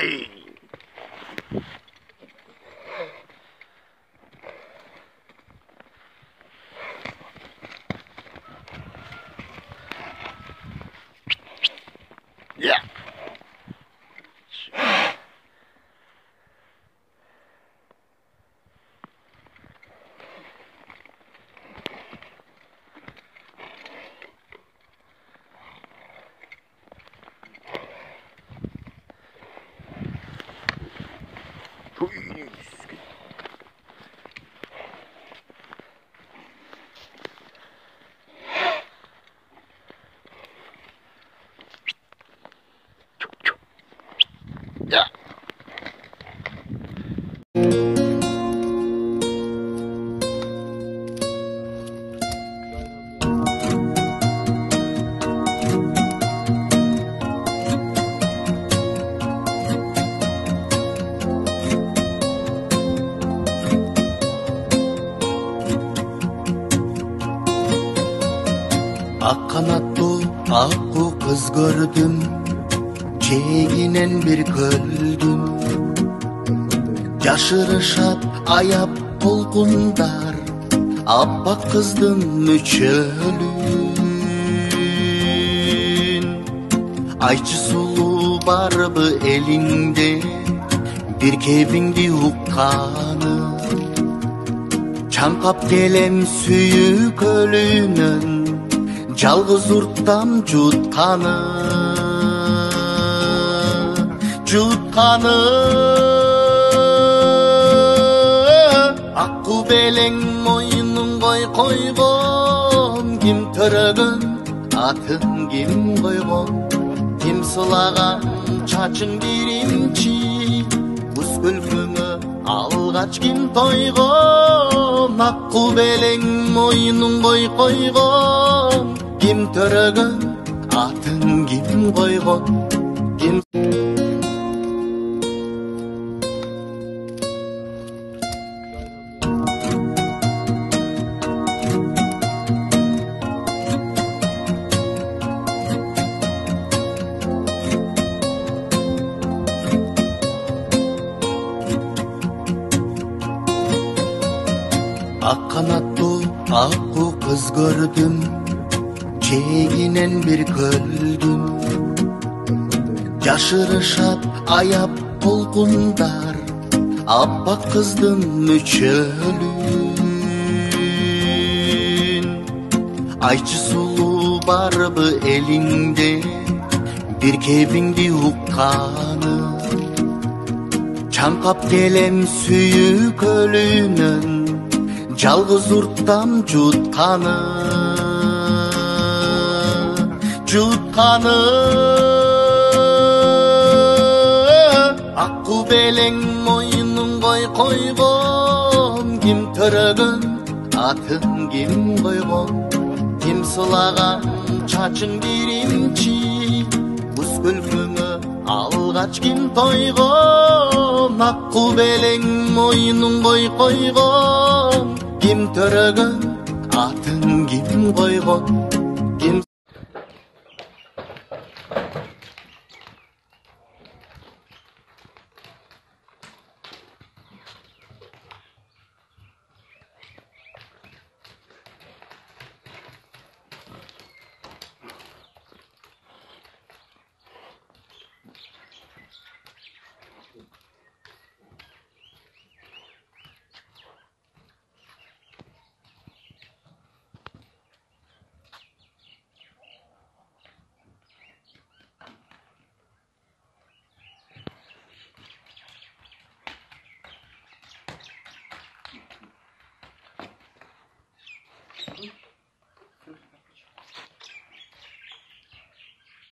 Hey. Yeah. Yeah. Ak kanatlı akku kız gördüm, çeğinen bir göldüm. Yaşırışap ayap polkundar, appak kızdın müçölün. Ayçı sulu barbı elinde, bir kevindi ukkanı. Çankap gelen süyü kölünün, жалғыз ұрттам жұтқаны аққу белең мойнын қойған кім түрігін атын кім қойған кім сылаған чачың биримчи мұз күлкіңі алғач кім тойған аққу белең мойнын қойған ким төрөгөн атын ким койгон ким ак канаттуу акку кыз көрдүм, çeğinen bir göldüm. Yaşırışap ayap polkundar, appak kızdın müçölün. Ayçı sulu barbı elinde, bir kevindi ukkanı. Çankap gelen süyü kölünün, жалғыз ұрттам жұтқаны аққу белең мойнын қойған кім түрігін атын кім қойған кім сылаған чачың биримчи мұз күлкіңі алғач кім тойған аққу белең мойнын қойған ким төрөгөн атын ким койгон